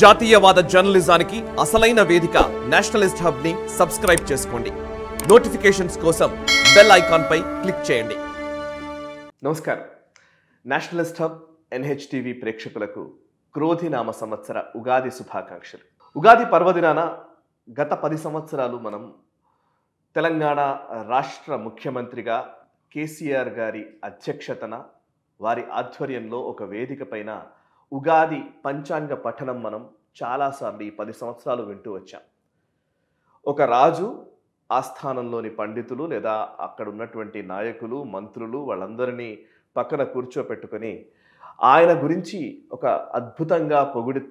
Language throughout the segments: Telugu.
జాతీయవాద జర్నలిజానికి అసలైన వేదిక నేషనలిస్ట్ హబ్ ని సబ్స్క్రైబ్ చేసుకోండి. నోటిఫికేషన్స్ కోసం బెల్ ఐకాన్ పై క్లిక్ చేయండి. నమస్కారం. నేషనలిస్ట్ హబ్ NHTV ప్రేక్షకులకు క్రోధినామ సంవత్సర ఉగాది శుభాకాంక్షలు. ఉగాది పర్వదినాన గత 10 సంవత్సరాలు మనం తెలంగాణ రాష్ట్ర ముఖ్యమంత్రిగా కేసీఆర్ గారి అధ్యక్షతన వారి ఆధ్వర్యంలో ఒక వేదిక పైన ఉగాది పంచాంగ పఠనం మనం చాలాసార్లు ఈ 10 సంవత్సరాలు వింటూ వచ్చాం. ఒక రాజు ఆస్థానంలోని పండితులు లేదా అక్కడ ఉన్నటువంటి నాయకులు, మంత్రులు వాళ్ళందరినీ పక్కన కూర్చోపెట్టుకొని ఆయన గురించి ఒక అద్భుతంగా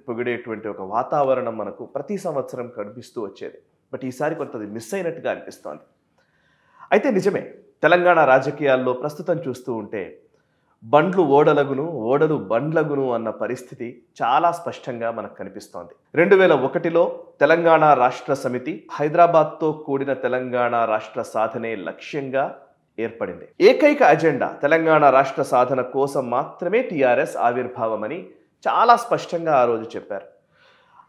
పొగిడేటువంటి ఒక వాతావరణం మనకు ప్రతి సంవత్సరం కనిపిస్తూ వచ్చేది. బట్ ఈసారి కొంతది మిస్ అయినట్టుగా అనిపిస్తోంది. అయితే నిజమే, తెలంగాణ రాజకీయాల్లో ప్రస్తుతం చూస్తూ ఉంటే బండ్లు ఓడలగును, ఓడలు బండ్లగును అన్న పరిస్థితి చాలా స్పష్టంగా మనకు కనిపిస్తోంది. 2001లో తెలంగాణ రాష్ట్ర సమితి హైదరాబాద్తో కూడిన తెలంగాణ రాష్ట్ర సాధనే లక్ష్యంగా ఏర్పడింది. ఏకైక అజెండా తెలంగాణ రాష్ట్ర సాధన కోసం మాత్రమే TRS ఆవిర్భావమని చాలా స్పష్టంగా ఆ రోజు చెప్పారు.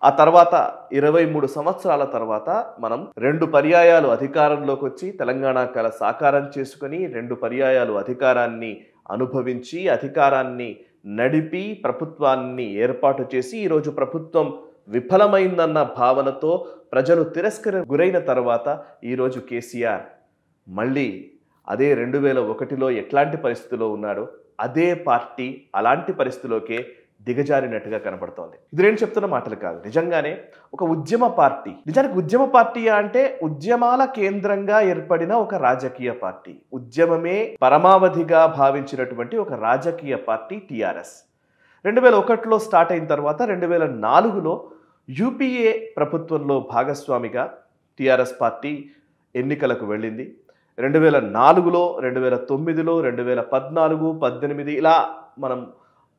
ఆ తర్వాత 23 సంవత్సరాల తర్వాత మనం 2 పర్యాయాలు అధికారంలోకి వచ్చి తెలంగాణ కళ సాకారం చేసుకుని 2 పర్యాయాలు అధికారాన్ని అనుభవించి అధికారాన్ని నడిపి ప్రభుత్వాన్ని ఏర్పాటు చేసి ఈరోజు ప్రభుత్వం విఫలమైందన్న భావనతో ప్రజలు గురైన తర్వాత ఈరోజు కేసీఆర్ మళ్ళీ అదే 2001లో ఎట్లాంటి పరిస్థితిలో ఉన్నాడో అదే పార్టీ అలాంటి పరిస్థితిలోకే దిగజారినట్టుగా కనబడుతోంది. ఇది నేను చెప్తున్న మాటలు కాదు, నిజంగానే ఒక ఉద్యమ పార్టీ. నిజానికి ఉద్యమ పార్టీ అంటే ఉద్యమాల కేంద్రంగా ఏర్పడిన ఒక రాజకీయ పార్టీ, ఉద్యమమే పరమావధిగా భావించినటువంటి ఒక రాజకీయ పార్టీ TRS. 2001లో స్టార్ట్ అయిన తర్వాత 2004లో UPA ప్రభుత్వంలో భాగస్వామిగా TRS పార్టీ ఎన్నికలకు వెళ్ళింది. 2004లో 2009లో 2014, 18 ఇలా మనం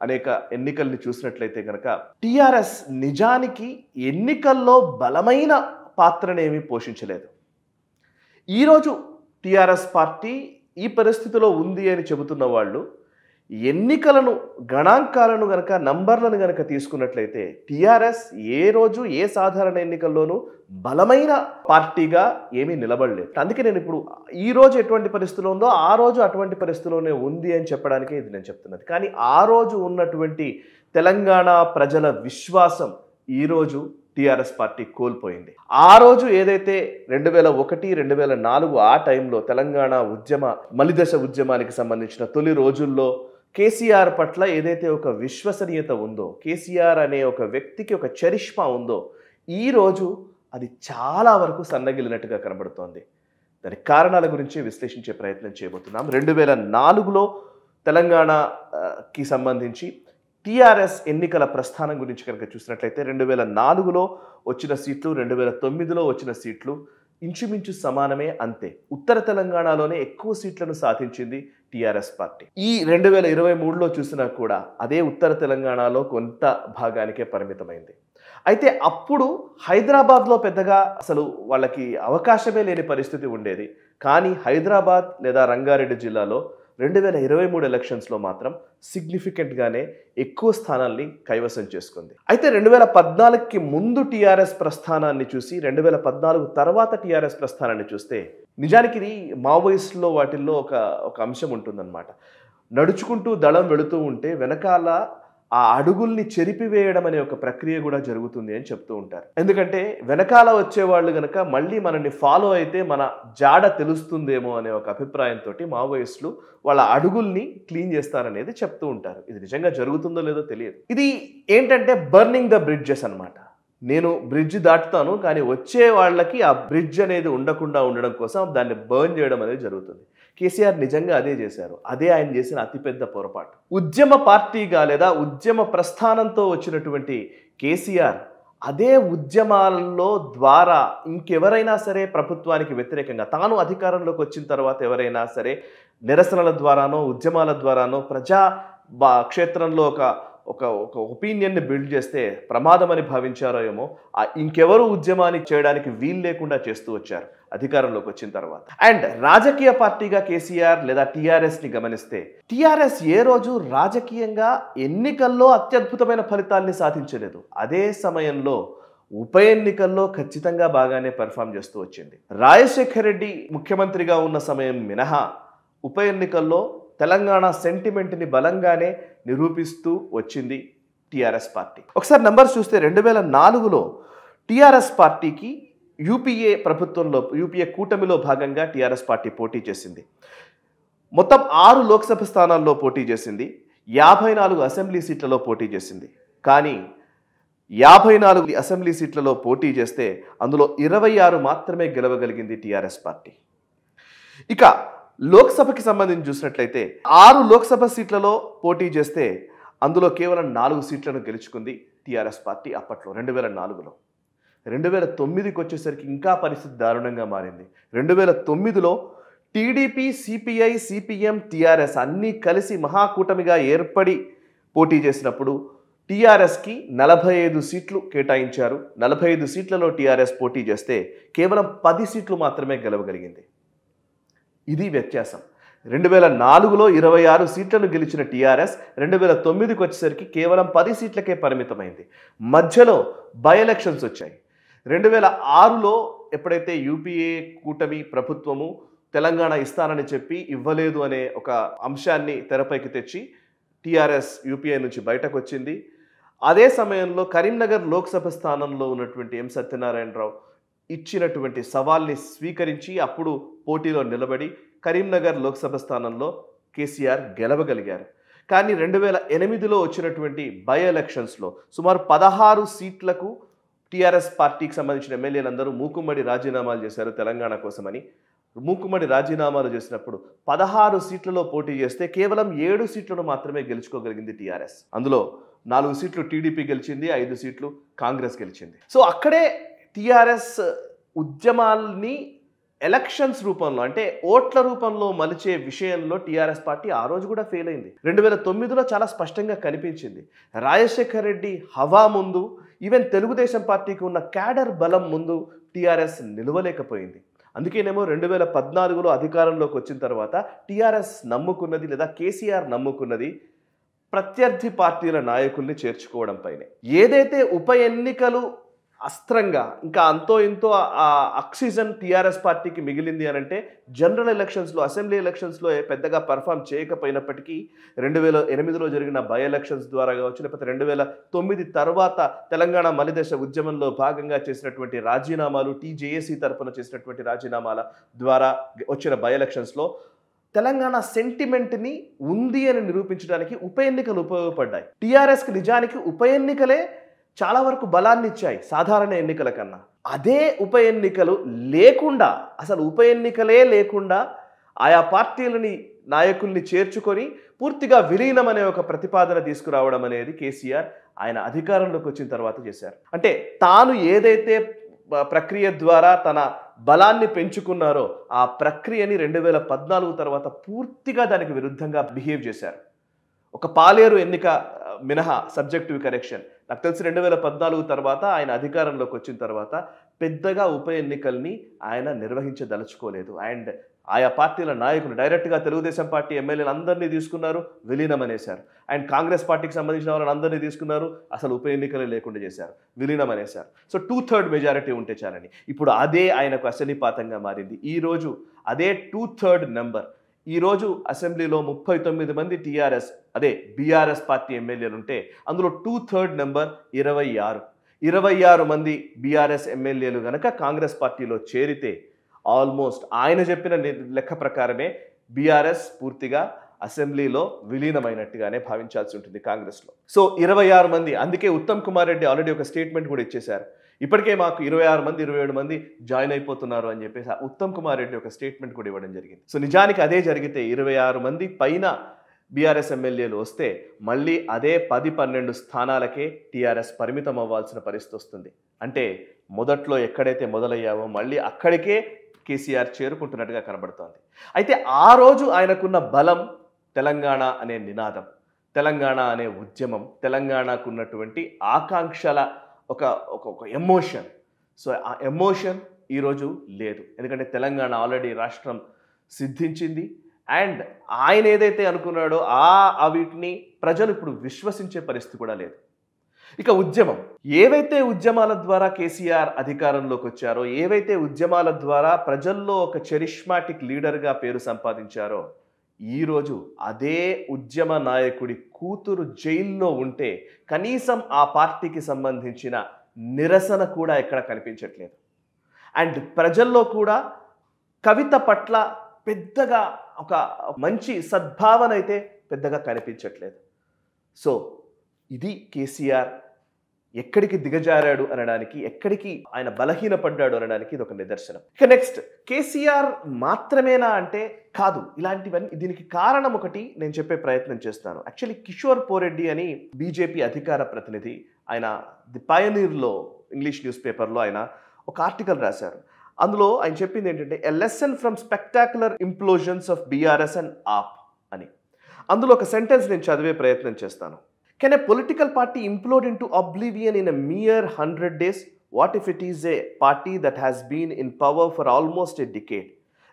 అనేక ఎన్నికల్ని చూసినట్లయితే కనుక TRS నిజానికి ఎన్నికల్లో బలమైన పాత్రనేమీ పోషించలేదు. ఈరోజు TRS పార్టీ ఈ పరిస్థితిలో ఉంది అని చెబుతున్న వాళ్ళు ఎన్నికలను గణాంకాలను గనక నంబర్లను గనక తీసుకున్నట్లయితే TRS ఏ రోజు ఏ సాధారణ ఎన్నికల్లోనూ బలమైన పార్టీగా ఏమీ నిలబడలేదు. అందుకే నేను ఇప్పుడు ఈ రోజు ఎటువంటి పరిస్థితిలో ఉందో ఆ రోజు అటువంటి పరిస్థితిలోనే ఉంది అని చెప్పడానికే ఇది నేను చెప్తున్నది. కానీ ఆ రోజు ఉన్నటువంటి తెలంగాణ ప్రజల విశ్వాసం ఈరోజు TRS పార్టీ కోల్పోయింది. ఆ రోజు ఏదైతే 2001, 2004 ఆ టైంలో తెలంగాణ మలిదశ ఉద్యమానికి సంబంధించిన తొలి రోజుల్లో కేసీఆర్ పట్ల ఏదైతే ఒక విశ్వసనీయత ఉందో, కేసీఆర్ అనే ఒక వ్యక్తికి ఒక చరిష్మా ఉందో, ఈరోజు అది చాలా వరకు సన్నగిలినట్టుగా కనబడుతోంది. దాని కారణాల గురించి విశ్లేషించే ప్రయత్నం చేయబోతున్నాం. 2004లో తెలంగాణకి సంబంధించి TRS ఎన్నికల ప్రస్థానం గురించి కనుక చూసినట్లయితే 2004లో వచ్చిన సీట్లు 2009లో వచ్చిన సీట్లు ఇంచుమించు సమానమే. అంతే, ఉత్తర తెలంగాణలోనే ఎక్కువ సీట్లను సాధించింది TRS పార్టీ. ఈ 2023లో చూసినా కూడా అదే ఉత్తర తెలంగాణలో కొంత భాగానికే పరిమితమైంది. అయితే అప్పుడు హైదరాబాద్లో పెద్దగా అసలు వాళ్ళకి అవకాశమే లేని పరిస్థితి ఉండేది. కానీ హైదరాబాద్ లేదా రంగారెడ్డి జిల్లాలో 2023 ఎలక్షన్స్లో మాత్రం సిగ్నిఫికెంట్గానే ఎక్కువ స్థానాల్ని కైవసం చేసుకుంది. అయితే 2014కి ముందు TRS ప్రస్థానాన్ని చూసి 2014 తర్వాత TRS ప్రస్థానాన్ని చూస్తే నిజానికి ఇది మావోయిస్టులో వాటిల్లో ఒక అంశం ఉంటుందన్నమాట. నడుచుకుంటూ దళం వెళుతూ ఉంటే వెనకాల ఆ అడుగుల్ని చెరిపివేయడం అనే ఒక ప్రక్రియ కూడా జరుగుతుంది అని చెప్తూ ఉంటారు. ఎందుకంటే వెనకాల వచ్చేవాళ్ళు గనక మళ్ళీ మనల్ని ఫాలో అయితే మన జాడ తెలుస్తుందేమో అనే ఒక అభిప్రాయంతో మావోయిస్టులు వాళ్ళ అడుగుల్ని క్లీన్ చేస్తారనేది చెప్తూ ఉంటారు. ఇది నిజంగా జరుగుతుందో లేదో తెలియదు. ఇది ఏంటంటే బర్నింగ్ ద బ్రిడ్జెస్ అన్నమాట. నేను బ్రిడ్జ్ దాటుతాను కానీ వచ్చే వాళ్ళకి ఆ బ్రిడ్జ్ అనేది ఉండకుండా ఉండడం కోసం దాన్ని బర్న్ చేయడం అనేది జరుగుతుంది. కేసీఆర్ నిజంగా అదే చేశారు. అదే ఆయన చేసిన అతిపెద్ద పొరపాటు. ఉద్యమ పార్టీగా లేదా ఉద్యమ ప్రస్థానంతో వచ్చినటువంటి కేసీఆర్ అదే ఉద్యమాల్లో ద్వారా ఇంకెవరైనా సరే ప్రభుత్వానికి వ్యతిరేకంగా తాను అధికారంలోకి వచ్చిన తర్వాత ఎవరైనా సరే నిరసనల ద్వారానో ఉద్యమాల ద్వారానో ప్రజా క్షేత్రంలో ఒక ఒపీనియన్ని బిల్డ్ చేస్తే ప్రమాదం అని భావించారో ఏమో ఇంకెవరు ఉద్యమాన్ని చేయడానికి వీలు లేకుండా చేస్తూ వచ్చారు. అధికారంలోకి వచ్చిన తర్వాత. అండ్ రాజకీయ పార్టీగా కేసీఆర్ లేదా టీఆర్ఎస్ని గమనిస్తే, టీఆర్ఎస్ ఏ రోజు రాజకీయంగా ఎన్నికల్లో అత్యద్భుతమైన ఫలితాల్ని సాధించలేదు. అదే సమయంలో ఉప ఎన్నికల్లో ఖచ్చితంగా బాగానే పెర్ఫామ్ చేస్తూ వచ్చింది. రాజశేఖర రెడ్డి ముఖ్యమంత్రిగా ఉన్న సమయం మినహా ఉప ఎన్నికల్లో తెలంగాణ సెంటిమెంట్ని బలంగానే నిరూపిస్తూ వచ్చింది టీఆర్ఎస్ పార్టీ. ఒకసారి నంబర్స్ చూస్తే 2004లో టీఆర్ఎస్ పార్టీకి యూపీఏ ప్రభుత్వంలో, యూపీఏ కూటమిలో భాగంగా టీఆర్ఎస్ పార్టీ పోటీ చేసింది. మొత్తం 6 లోక్సభ స్థానాల్లో పోటీ చేసింది, 54 అసెంబ్లీ సీట్లలో పోటీ చేసింది. కానీ 54 అసెంబ్లీ సీట్లలో పోటీ చేస్తే అందులో 26 మాత్రమే గెలవగలిగింది టీఆర్ఎస్ పార్టీ. ఇక లోక్సభకి సంబంధించి చూసినట్లయితే 6 లోక్సభ సీట్లలో పోటీ చేస్తే అందులో కేవలం 4 సీట్లను గెలుచుకుంది టీఆర్ఎస్ పార్టీ అప్పట్లో 2004లో. 2009కి వచ్చేసరికి ఇంకా పరిస్థితి దారుణంగా మారింది. 2009లో టీడీపీ, సిపిఐ, సిపిఎం, టీఆర్ఎస్ అన్నీ కలిసి మహాకూటమిగా ఏర్పడి పోటీ చేసినప్పుడు టీఆర్ఎస్కి 45 సీట్లు కేటాయించారు. 45 సీట్లలో టీఆర్ఎస్ పోటీ చేస్తే కేవలం 10 సీట్లు మాత్రమే గెలవగలిగింది. ఇది వ్యత్యాసం. 2004లో 26 సీట్లను గెలిచిన టీఆర్ఎస్ 2009కి వచ్చేసరికి కేవలం 10 సీట్లకే పరిమితమైంది. మధ్యలో బై ఎలక్షన్స్ వచ్చాయి. 2006లో ఎప్పుడైతే యూపీఏ కూటమి ప్రభుత్వము తెలంగాణ ఇస్తానని చెప్పి ఇవ్వలేదు అనే ఒక అంశాన్ని తెరపైకి తెచ్చి టీఆర్ఎస్ యూపీఏ నుంచి బయటకు వచ్చింది. అదే సమయంలో కరీంనగర్ లోక్సభ స్థానంలో ఉన్నటువంటి ఎం సత్యనారాయణరావు ఇచ్చినటువంటి సవాల్ని స్వీకరించి అప్పుడు పోటీలో నిలబడి కరీంనగర్ లోక్సభ స్థానంలో కేసీఆర్ గెలవగలిగారు. కానీ 2008లో వచ్చినటువంటి బై ఎలక్షన్స్లో సుమారు 16 సీట్లకు టీఆర్ఎస్ పార్టీకి సంబంధించిన ఎమ్మెల్యేలందరూ మూకుమ్మడి రాజీనామాలు చేశారు తెలంగాణ కోసమని. మూకుమ్మడి రాజీనామాలు చేసినప్పుడు 16 సీట్లలో పోటీ చేస్తే కేవలం 7 సీట్లను మాత్రమే గెలుచుకోగలిగింది టీఆర్ఎస్. అందులో 4 సీట్లు టీడీపీ గెలిచింది, 5 సీట్లు కాంగ్రెస్ గెలిచింది. సో అక్కడే టీఆర్ఎస్ ఉద్యమాల్ని ఎలక్షన్స్ రూపంలో, అంటే ఓట్ల రూపంలో మలిచే విషయంలో టీఆర్ఎస్ పార్టీ ఆ రోజు కూడా ఫెయిల్ అయింది. 2009లో చాలా స్పష్టంగా కనిపించింది. రాజశేఖర రెడ్డి హవా ముందు, ఈవెన్ తెలుగుదేశం పార్టీకి ఉన్న క్యాడర్ బలం ముందు టీఆర్ఎస్ నిలవలేకపోయింది. అందుకేనేమో 2014లో అధికారంలోకి వచ్చిన తర్వాత టీఆర్ఎస్ నమ్ముకున్నది, లేదా కేసీఆర్ నమ్ముకున్నది ప్రత్యర్థి పార్టీల నాయకుల్ని చేర్చుకోవడం పైనే. ఏదైతే ఉప ఎన్నికలు అస్త్రంగా ఇంకా అంతో ఇంతో ఆ ఆక్సిజన్ టీఆర్ఎస్ పార్టీకి మిగిలింది అని అంటే, జనరల్ ఎలక్షన్స్లో, అసెంబ్లీ ఎలక్షన్స్లో పెద్దగా పర్ఫామ్ చేయకపోయినప్పటికీ 2008లో జరిగిన బై ఎలక్షన్స్ ద్వారా కావచ్చు, లేకపోతే 2009 తర్వాత తెలంగాణ మలిదశ ఉద్యమంలో భాగంగా చేసినటువంటి రాజీనామాలు, టీజేఏసీ తరఫున చేసినటువంటి రాజీనామాల ద్వారా వచ్చిన బై ఎలక్షన్స్లో తెలంగాణ సెంటిమెంట్ని ఉంది అని నిరూపించడానికి ఉప ఎన్నికలు ఉపయోగపడ్డాయి. టీఆర్ఎస్కి నిజానికి ఉప ఎన్నికలే చాలా వరకు బలాన్ని ఇచ్చాయి సాధారణ ఎన్నికల కన్నా. అదే ఉప ఎన్నికలు లేకుండా, అసలు ఉప ఎన్నికలే లేకుండా ఆయా పార్టీలని నాయకుల్ని చేర్చుకొని పూర్తిగా విలీనం అనే ఒక ప్రతిపాదన తీసుకురావడం అనేది కేసీఆర్ ఆయన అధికారంలోకి వచ్చిన తర్వాత చేశారు. అంటే తాను ఏదైతే ప్రక్రియ ద్వారా తన బలాన్ని పెంచుకున్నారో ఆ ప్రక్రియని 2014 తర్వాత పూర్తిగా దానికి విరుద్ధంగా బిహేవ్ చేశారు. ఒక పాలేరు ఎన్నిక మినహా సబ్జెక్టివ్ కరెక్షన్, నాకు తెలిసి 2014 తర్వాత ఆయన అధికారంలోకి వచ్చిన తర్వాత పెద్దగా ఉప ఎన్నికల్ని ఆయన నిర్వహించదలుచుకోలేదు. అండ్ ఆయా పార్టీల నాయకులు డైరెక్ట్గా తెలుగుదేశం పార్టీ ఎమ్మెల్యేలు అందరినీ తీసుకున్నారు, విలీనం అనేశారు. అండ్ కాంగ్రెస్ పార్టీకి సంబంధించిన వాళ్ళని అందరినీ తీసుకున్నారు, అసలు ఉప ఎన్నికలే లేకుండా చేశారు, విలీనం అనేశారు. సో 2/3 మెజారిటీ ఉంటే చాలని. ఇప్పుడు అదే ఆయనకు అశనిపాతంగా మారింది. ఈరోజు అదే 2/3 నెంబర్. ఈరోజు అసెంబ్లీలో 39 మంది టీఆర్ఎస్, అదే బీఆర్ఎస్ పార్టీ ఎమ్మెల్యేలు ఉంటే అందులో 2/3 నెంబర్ 26 మంది బీఆర్ఎస్ ఎమ్మెల్యేలు కనుక కాంగ్రెస్ పార్టీలో చేరితే ఆల్మోస్ట్ ఆయన చెప్పిన లెక్క ప్రకారమే బీఆర్ఎస్ పూర్తిగా అసెంబ్లీలో విలీనమైనట్టుగానే భావించాల్సి ఉంటుంది కాంగ్రెస్లో. సో 26 మంది, అందుకే ఉత్తమ్ కుమార్ రెడ్డి ఆల్రెడీ ఒక స్టేట్మెంట్ కూడా ఇచ్చేశారు. ఇప్పటికే మాకు 26 మంది 27 మంది జాయిన్ అయిపోతున్నారు అని చెప్పేసి ఉత్తమ్ కుమార్ రెడ్డి ఒక స్టేట్మెంట్ కూడా ఇవ్వడం జరిగింది. సో నిజానికి అదే జరిగితే 26 మంది పైన బీఆర్ఎస్ ఎమ్మెల్యేలు వస్తే మళ్ళీ అదే 10-12 స్థానాలకే టీఆర్ఎస్ పరిమితం అవ్వాల్సిన పరిస్థితి వస్తుంది. అంటే మొదట్లో ఎక్కడైతే మొదలయ్యావో మళ్ళీ అక్కడికే కేసీఆర్ చేరుకుంటున్నట్టుగా కనబడుతోంది. అయితే ఆ రోజు ఆయనకున్న బలం తెలంగాణ అనే నినాదం, తెలంగాణ అనే ఉద్యమం, తెలంగాణకు ఉన్నటువంటి ఆకాంక్షల ఒక ఎమోషన్. సో ఆ ఎమోషన్ ఈరోజు లేదు. ఎందుకంటే తెలంగాణ ఆల్రెడీ రాష్ట్రం సిద్ధించింది. అండ్ ఆయన ఏదైతే అనుకున్నాడో వీటిని ప్రజలు ఇప్పుడు విశ్వసించే పరిస్థితి కూడా లేదు. ఇక ఉద్యమం, ఏవైతే ఉద్యమాల ద్వారా కేసీఆర్ అధికారంలోకి వచ్చారో, ఏవైతే ఉద్యమాల ద్వారా ప్రజల్లో ఒక చరిష్మాటిక్ లీడర్గా పేరు సంపాదించారో, ఈరోజు అదే ఉద్యమ నాయకుడి కూతురు జైల్లో ఉంటే కనీసం ఆ పార్టీకి సంబంధించిన నిరసన కూడా ఎక్కడ కనిపించట్లేదు. అండ్ ప్రజల్లో కూడా కవిత పట్ల పెద్దగా ఒక మంచి సద్భావన అయితే పెద్దగా కనిపించట్లేదు. సో ఇది కేసీఆర్ ఎక్కడికి దిగజారాడు అనడానికి, ఎక్కడికి ఆయన బలహీనపడ్డాడు అనడానికి ఇది ఒక నిదర్శనం. ఇక నెక్స్ట్, కేసీఆర్ మాత్రమేనా అంటే కాదు. ఇలాంటివన్నీ, దీనికి కారణం ఒకటి నేను చెప్పే ప్రయత్నం చేస్తాను. యాక్చువల్లీ కిషోర్ పోరెడ్డి అని బీజేపీ అధికార ప్రతినిధి, ఆయన ది పయనీర్లో ఇంగ్లీష్ న్యూస్ పేపర్లో ఆయన ఒక ఆర్టికల్ రాశారు. అందులో ఆయన చెప్పింది ఏంటంటే, a lesson from spectacular implosions of BRS and AAP అని. అందులో ఒక సెంటెన్స్ నేను చదివే ప్రయత్నం చేస్తాను. Can a political party implode into oblivion in a mere 100 days? What if it is a party that has been in power for almost a decade?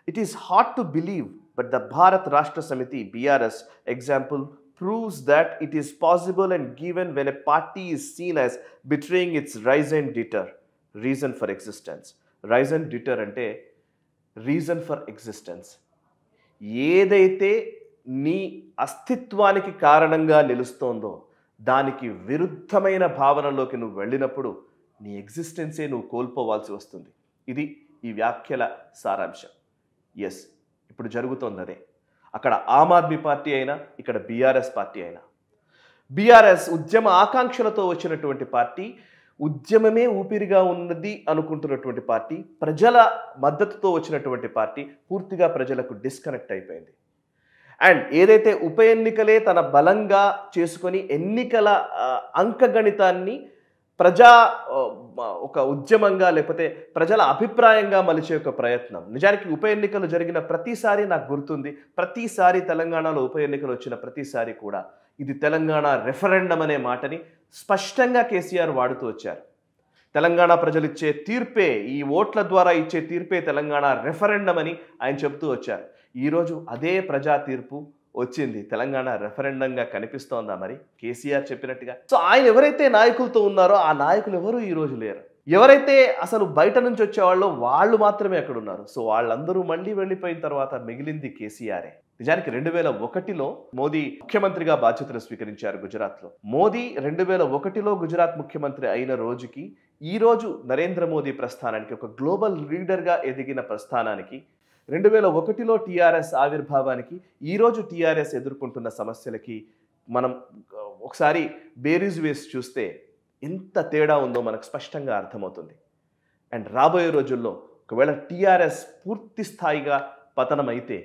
It is hard to believe, but the Bharat Rashtra Samiti BRS example proves that it is possible, and given when a party is seen as betraying its raison d'etre, reason for existence. Raison d'etre ante reason for existence. ఏదైతే నీ అస్తిత్వానికి కారణంగా నిలుస్తోందో దానికి విరుద్ధమైన భావనలోకి నువ్వు వెళ్ళినప్పుడు నీ ఎగ్జిస్టెన్సే నువ్వు కోల్పోవాల్సి వస్తుంది. ఇది ఈ వ్యాఖ్యల సారాంశం. ఎస్, ఇప్పుడు జరుగుతోంది అదే. అక్కడ ఆమ్ ఆద్మీ పార్టీ అయినా, ఇక్కడ బీఆర్ఎస్ పార్టీ అయినా. బీఆర్ఎస్ ఉద్యమ ఆకాంక్షలతో వచ్చినటువంటి పార్టీ, ఉద్యమమే ఊపిరిగా ఉన్నది అనుకుంటున్నటువంటి పార్టీ, ప్రజల మద్దతుతో వచ్చినటువంటి పార్టీ పూర్తిగా ప్రజలకు డిస్కనెక్ట్ అయిపోయింది. అండ్ ఏదైతే ఉప ఎన్నికలే తన బలంగా చేసుకొని ఎన్నికల అంకగణితాన్ని ఒక ఉద్యమంగా లేకపోతే ప్రజల అభిప్రాయంగా మలిచే ఒక ప్రయత్నం. నిజానికి ఉప ఎన్నికలు జరిగిన ప్రతిసారి నాకు గుర్తుంది, ప్రతిసారి తెలంగాణలో ఉప ఎన్నికలు వచ్చిన ప్రతిసారి కూడా ఇది తెలంగాణ రెఫరెండం అనే మాటని స్పష్టంగా కేసీఆర్ వాడుతూ వచ్చారు. తెలంగాణ ప్రజలు ఇచ్చే తీర్పే, ఈ ఓట్ల ద్వారా ఇచ్చే తీర్పే తెలంగాణ రెఫరెండం అని ఆయన చెబుతూ వచ్చారు. ఈరోజు అదే ప్రజా తీర్పు వచ్చింది, తెలంగాణ రెఫరెండంగా కనిపిస్తోందా మరి కేసీఆర్ చెప్పినట్టుగా? సో ఆయన ఎవరైతే నాయకులతో ఉన్నారో ఆ నాయకులు ఎవరు ఈరోజు లేరు. ఎవరైతే అసలు బయట నుంచి వచ్చేవాళ్ళో వాళ్ళు మాత్రమే అక్కడ ఉన్నారు. సో వాళ్ళందరూ మళ్ళీ వెళ్ళిపోయిన తర్వాత మిగిలింది కేసీఆరే. నిజానికి 2001లో మోదీ ముఖ్యమంత్రిగా బాధ్యతలు స్వీకరించారు గుజరాత్లో. మోదీ 2001లో గుజరాత్ ముఖ్యమంత్రి అయిన రోజుకి ఈ రోజు నరేంద్ర మోదీ ప్రస్థానానికి, ఒక గ్లోబల్ లీడర్గా ఎదిగిన ప్రస్థానానికి, 2001లో టీఆర్ఎస్ ఆవిర్భావానికి, ఈరోజు టీఆర్ఎస్ ఎదుర్కొంటున్న సమస్యలకి మనం ఒకసారి బేరీజు వేసి చూస్తే ఎంత తేడా ఉందో మనకు స్పష్టంగా అర్థమవుతుంది. అండ్ రాబోయే రోజుల్లో ఒకవేళ టీఆర్ఎస్ పూర్తి స్థాయిగా పతనం అయితే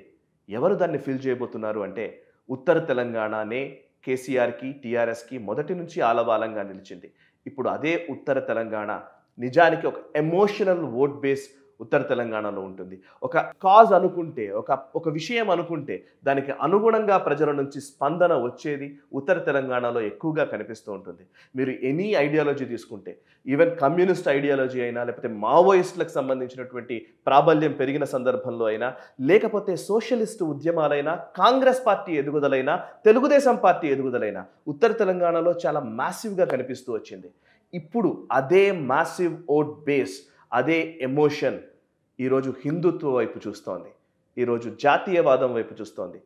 ఎవరు దాన్ని ఫిల్ చేయబోతున్నారు అంటే, ఉత్తర తెలంగాణనే కేసీఆర్కి టీఆర్ఎస్కి మొదటి నుంచి ఆలవాలంగా నిలిచింది. ఇప్పుడు అదే ఉత్తర తెలంగాణ నిజానికి ఒక ఎమోషనల్ ఓట్ బేస్ ఉత్తర తెలంగాణలో ఉంటుంది. ఒక కాజ్ అనుకుంటే, ఒక విషయం అనుకుంటే దానికి అనుగుణంగా ప్రజల నుంచి స్పందన వచ్చేది ఉత్తర తెలంగాణలో ఎక్కువగా కనిపిస్తూ ఉంటుంది. మీరు ఎనీ ఐడియాలజీ తీసుకుంటే, ఈవెన్ కమ్యూనిస్ట్ ఐడియాలజీ అయినా, లేకపోతే మావోయిస్టులకు సంబంధించినటువంటి ప్రాబల్యం పెరిగిన సందర్భంలో అయినా, లేకపోతే సోషలిస్టు ఉద్యమాలైనా, కాంగ్రెస్ పార్టీ ఎదుగుదలైనా, తెలుగుదేశం పార్టీ ఎదుగుదలైనా ఉత్తర తెలంగాణలో చాలా మ్యాసివ్గా కనిపిస్తూ వచ్చింది. ఇప్పుడు అదే మ్యాసివ్ ఓట్ బేస్, అదే ఎమోషన్ ఈరోజు హిందుత్వ వైపు చూస్తోంది, ఈరోజు జాతీయవాదం వైపు చూస్తోంది.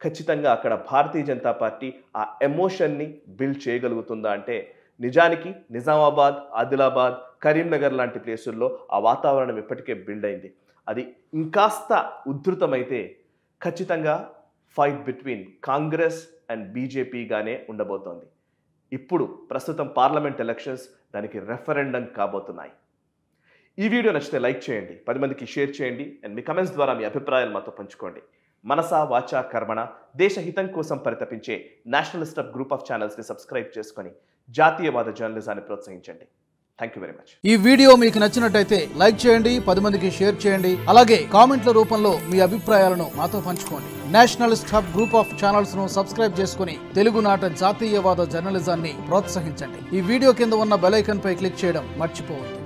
ఖచ్చితంగా అక్కడ భారతీయ జనతా పార్టీ ఆ ఎమోషన్ని బిల్డ్ చేయగలుగుతుందా అంటే, నిజానికి నిజామాబాద్, ఆదిలాబాద్, కరీంనగర్ లాంటి ప్లేసుల్లో ఆ వాతావరణం ఇప్పటికే బిల్డ్ అయింది. అది ఇంకాస్త ఉధృతమైతే ఖచ్చితంగా ఫైట్ బిట్వీన్ కాంగ్రెస్ అండ్ బీజేపీగానే ఉండబోతోంది. ఇప్పుడు ప్రస్తుతం పార్లమెంట్ ఎలక్షన్స్ దానికి రెఫరెండం కాబోతున్నాయి. ఈ వీడియో నచ్చితే లైక్ చేయండి, 10 మందికి షేర్ చేయండి, అండ్ మీ కమెంట్స్ ద్వారా మీ అభిప్రాయాలు మాతో పంచుకోండి. మనసా వాచా కర్మణ దేశ హితం కోసం పరితపించే నేషనలిస్ట్ గ్రూప్ ఆఫ్ ఛానల్స్ని సబ్స్క్రైబ్ చేసుకొని జాతీయవాద జర్నలిజాన్ని ప్రోత్సహించండి. Thank you very much. ఈ వీడియో మీకు నచ్చినట్టయితే లైక్ చేయండి, 10 మందికి షేర్ చేయండి, అలాగే కామెంట్ల రూపంలో మీ అభిప్రాయాలను మాతో పంచుకోండి. Nationalist hub group of channels ను సబ్స్క్రైబ్ చేసుకుని తెలుగునాట జాతీయవాద జర్నలిజాన్ని ప్రోత్సహించండి. ఈ వీడియో కింద ఉన్న బెల్ ఐకాన్ పై క్లిక్ చేయడం మర్చిపోవద్దు.